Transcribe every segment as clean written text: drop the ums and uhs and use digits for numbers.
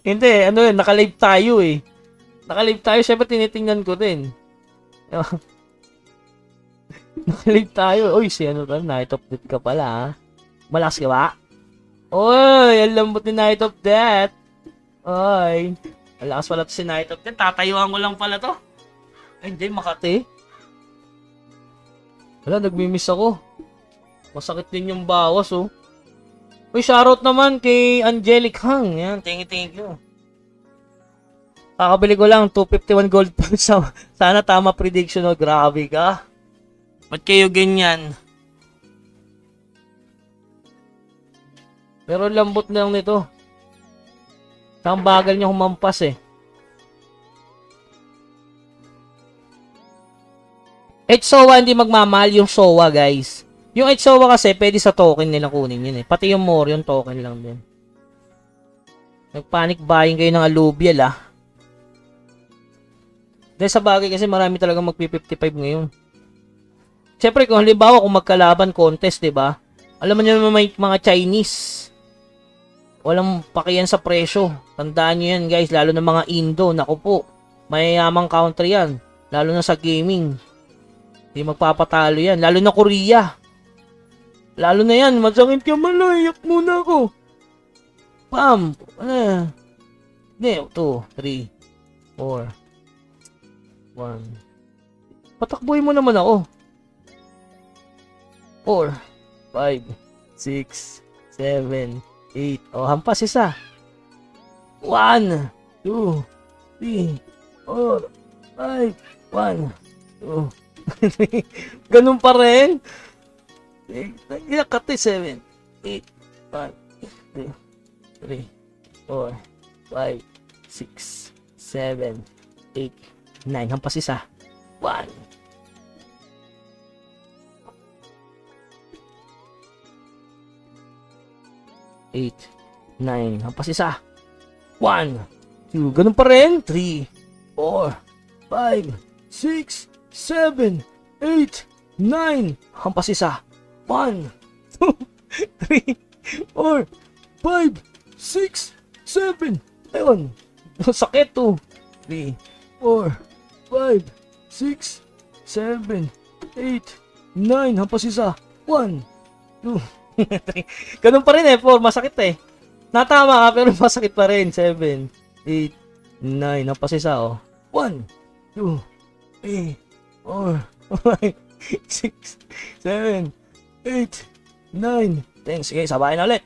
Hindi, ano yun, naka-live tayo eh. Naka-live tayo, syempre tinitingnan ko din. Naka-live tayo. Uy, si ano to, Night of Death ka pala ha. Malakas ka ba? Uy, ang lambot ni Night of Death. Uy, malakas pala to si Night of Death. Tatayuan ko lang pala to. Ay, hindi, Makati. Wala, nagmimiss ako. Masakit din yung bawas oh. Uy, shoutout naman kay Angelic Hang. Yan, thank you. Kakabili ko lang, 251 gold pa. Sana tama prediction o. Grabe ka. Ba't kayo ganyan? Pero lambot na lang nito. Ang bagal niya humampas eh. HSOA hindi magmamahal yung SOA guys. Yung HSOA kasi pwede sa token nila kunin yun eh. Pati yung more yung token lang din. Nagpanic buying kayo ng alluvial ah. Dahil sa bagay kasi marami talaga magpi-55 ngayon. Siyempre kung halimbawa kung magkalaban contest, 'di ba? Alam mo niyo naman may mga Chinese. Walang pakiyan sa presyo. Tandaan niyo yan, guys, lalo na mga Indo, naku po. Mayayamang country 'yan, lalo na sa gaming. Hindi magpapatalo 'yan, lalo na Korea. Lalo na 'yan, masakit ka malayak muna ako. Pam. Hindi, 2, 3, 4, 1. Patakbuhin mo naman ako. 4, 5, 6, 7, 8. Oh, hampas isa. 1, 2, 3, 4, 5, 1, 2, 3. Ganun pa rin. Nakati 7, 8, 5, 2, 3, 4, 5, 6, 7, 8, 9. Hampas isa. 1. 8, 9. Hampas isa. 1, 2. Ganun pa rin. 3, 4, 5, 6, 7, 8, 9. Hampas isa. 1, 2, 3, 4, 5, 6, 7. Ayun. Sakit to. 3, 4, 5, 6, 7, 8, 9. Hampas isa. 1, 2, 3. Ganun pa rin eh. 4. Masakit eh. Natama ka pero masakit pa rin. 7, 8, 9. Hampas isa oh. 1, 2, 3, 4, 5, 6, 7, 8, 9. Thanks. Sige, sabahin na ulit.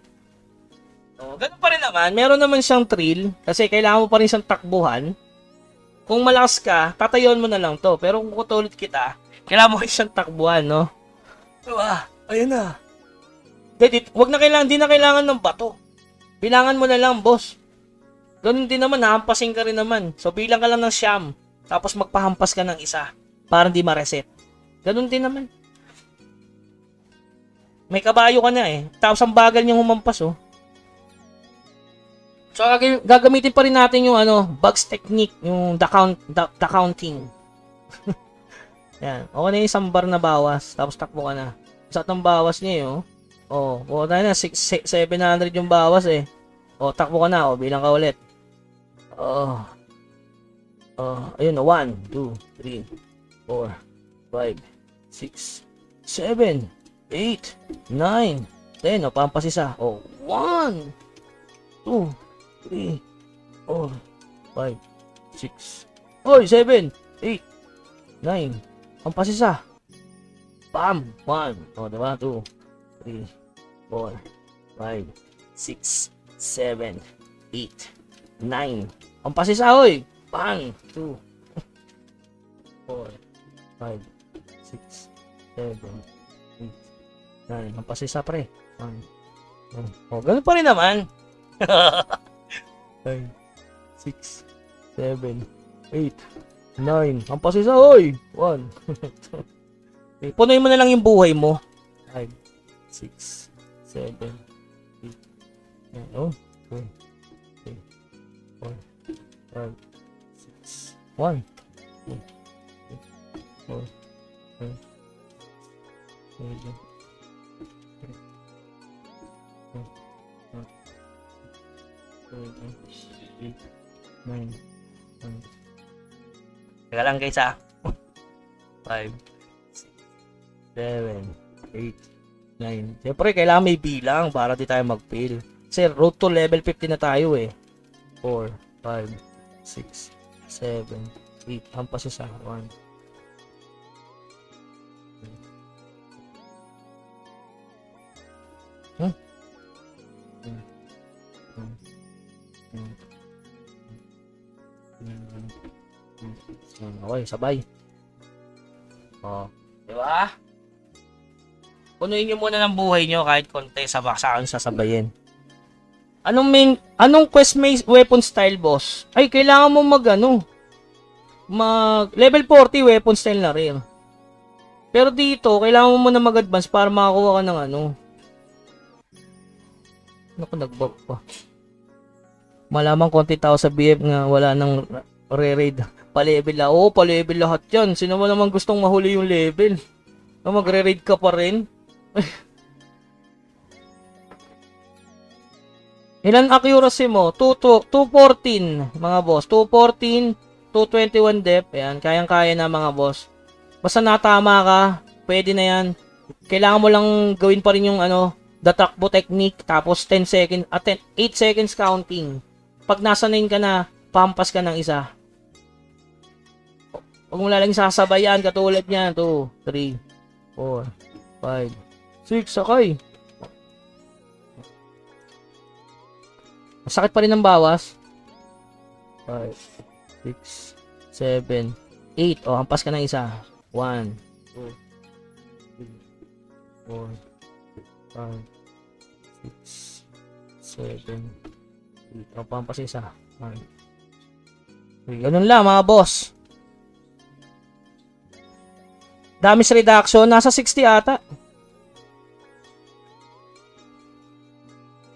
So, ganun pa rin naman. Meron naman siyang thrill. Kasi kailangan mo pa rin siyang takbuhan. Kung malakas ka, tatayuan mo na lang to. Pero kung kutulit kita, kailangan mo rin siyang takbuhan, no? Diba? Ayun na. Wag na kailangan, di na kailangan ng bato. Bilangan mo na lang, boss. Ganun din naman, hampasin ka rin naman. So, bilang ka lang ng siyam. Tapos magpahampas ka ng isa. Para hindi ma-reset. Ganun din naman. May kabayo ka na eh. Tapos ang bagal niyang humampas, oh. So, gagamitin pa rin natin yung bugs technique, yung the counting. Yan. Okay na yung isang bar na bawas. Tapos takbo ka na. Isa ng bawas niya, oh. Oh, tayo na 700 yung bawas eh. Oh, takbo ka na, oh, bilang ka ulit. Ayun, 1, 2, 3, 4, 5, 6, 7, 8, 9, 10. Oh, pampas isa. Oh, 1, 2, 3, 4, 5, 6. Oy, 7, 8, 9. Pampas isa. Bam! 1. Oh, diba? 2, 3, 4, 5, 6, 7, 8, 9. Ang pasisa, oy! 1, 2, 4, 5, 6, 7, 8, 9. Ang pasisa, pre. 1, 2. Oh, ganun pa rin naman. 5, 6, 7, 8, 9. Ang pasisa, oy! 1, 2. Punuin mo na lang yung buhay mo. 5, 6, 7, 8, 9, oh, 2, 3, 4, 5, 6, 1, 2, 3, 4, 5, 7, 8, 9, 8, 9, 10. Teka lang guys ha. 5, 6, 7, 8, 9. Siyempre, kailangan may bilang para di tayo mag-fail. Kasi road to level 50 na tayo eh. 4, 5, 6, 7, 8. Hampas isa. 1. Okay, sabay. Oh, di ba? Punuin niyo muna ng buhay niyo kahit konti sa baksakan sasabayin. Anong quest may weapon style, boss? Ay, kailangan mo mag level 40 weapon style na rin. Pero dito, kailangan mo muna mag-advance para makakuha ka ng Naku, nag-bug pa. Malamang konti tao sa BF nga wala nang re-raid. Pa-level la. Oo, pa-level lahat yan. Sino mo naman gustong mahuli yung level? Magre-raid ka pa rin. Ilan accuracy mo? 214 mga boss. 214, 221 depth. Ayan, kayang-kaya na mga boss. Basta natama ka, pwede na yan. Kailangan mo lang gawin pa rin yung the takbo technique, tapos 10 seconds, 8 seconds counting. Pag nasa 9 ka na, pampas ka ng isa. Huwag mo lang sasabayan, katulad niyan. 2, 3, 4, 5, 6, sakay. Masakit pa rin ang bawas. 5, 6, 7, 8. O, hampas ka ng isa. 1, 2, 3, 4, 5, 6, 7, 8. O, pampas isa. 1. Ganun lang mga boss. Damage reduction. Nasa 60 ata.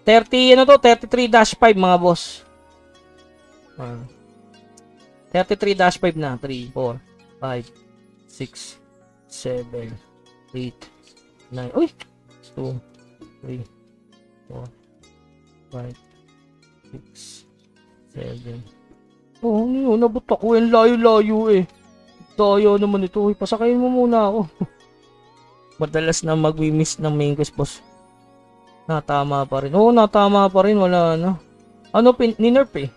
33-5 mga boss. 33-5 na. 3, 4, 5, 6, 7, 8, 9. Uy! 2, 3, 4, 5, 6, 7. Oh, nabot ako. Yung layo-layo eh. Tayo naman ito. Uy, pasakayin mo muna ako. Madalas na mag-miss ng main quest, boss. Natama pa rin. Oo, natama pa rin. Wala na. Ninerf eh.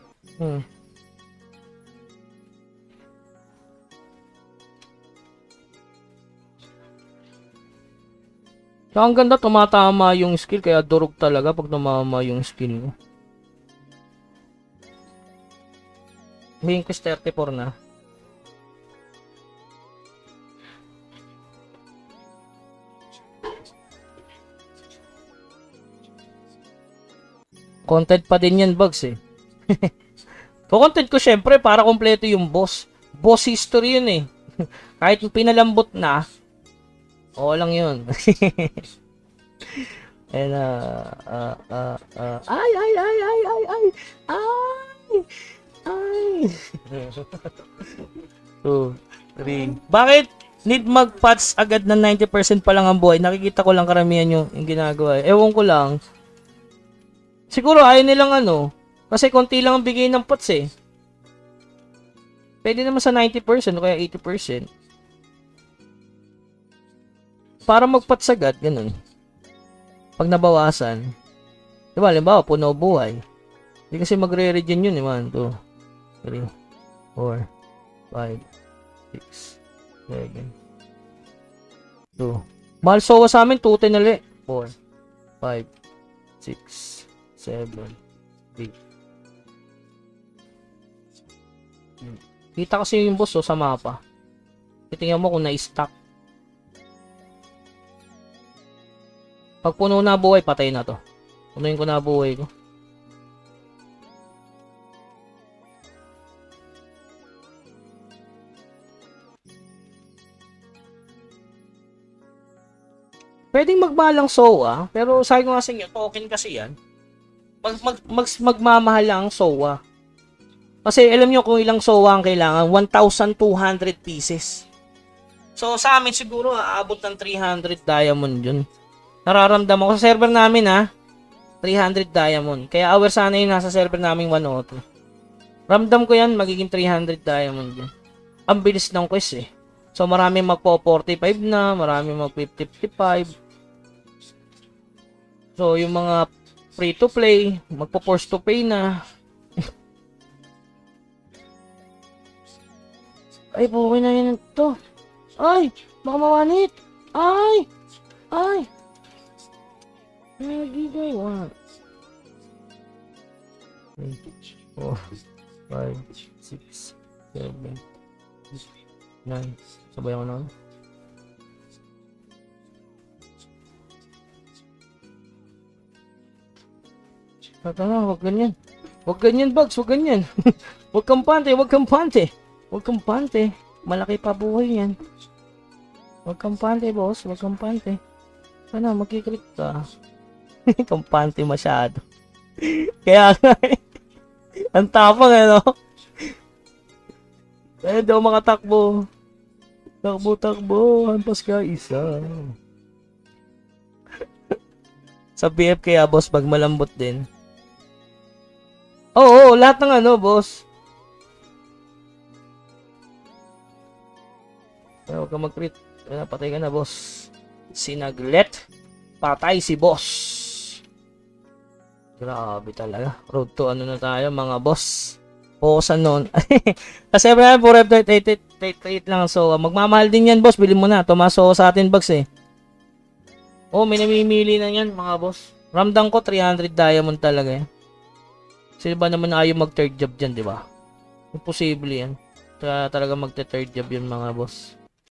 Kaya ang ganda, tumatama yung skill. Kaya durog talaga pag tumama yung skill mo. Main quest 34 na. Content pa din yan, Bugs eh. Content ko syempre para kompleto yung boss. Boss history yun eh. Kahit pinalambot na, oo lang yun. And ay. 2, 3. Bakit need mag-patch agad na 90% pa lang ang buhay? Nakikita ko lang karamihan yung ginagawa. Ewan ko lang. Siguro ayaw nilang kasi konti lang ang bigay ng pots eh. Pwede naman sa 90% o kaya 80%. Para mag-pots agad, ganun. Pag nabawasan. Diba, halimbawa, puno buhay. Hindi kasi magre-regen yun, 1, 2, 3, 4, 5, 6, 7, 2. Mahal sowa sa amin, 210 ulit. 4, 5, 6, 7, 8. Kita kasi yung boss sa mapa. Titingnan mo kung na-stack. Pag puno na buhay, patay na to. Punuin ko na buhay ko. Pwedeng magmalang SOA, pero sabi ko nga sa inyo, token kasi yan. Magmamahal lang ang SOA. Kasi alam nyo kung ilang SOA ang kailangan, 1,200 pieces. So sa amin siguro aabot ng 300 diamond yun. Nararamdaman ko sa server namin 300 diamond. Kaya aware sana yung nasa server naming 102. Ramdam ko yan, magiging 300 diamond yan. Ang bilis ng quest eh. So maraming magpo 45 na, maraming mag 55. So yung mga free to play, magpo force to pay na. Ay, buhay na yun ito. Ay, baka mawanit. Ay, ay. Nagigay, 1, 4, 5, 6, 7, 9. Sabay ako na. Tata na, huwag ganyan. Huwag ganyan, Bugs, huwag ganyan. Huwag kang pante, huwag kang pante. Huwag kang pante. Malaki pa buhay yan. Huwag kang pante, boss. Huwag kang pante. Sana, magkikrit ka. Kampante masyado. Kaya nga, ang tapang eh, no? Eh, daw makatakbo. Takbo, hampas ka isa. Sa BF kaya, boss, pag malambot din. Oo, lahat ng ano, boss. Kaya huwag ka mag-crit. Patay ka na, boss. Sinaglet. Patay si boss. Grabe talaga. Road to ano na tayo, mga boss. Posan nun. Kasi ba, 4F88 lang. So, magmamahal din yan, boss. Bilhin mo na. Tumaso sa atin, Bugs eh. Oh, may namimili na yan, mga boss. Ramdam ko, 300 diamond talaga eh. Sino ba naman ayaw mag-third job dyan, di ba? Imposible yan. Kaya talaga mag-third job yun, mga boss.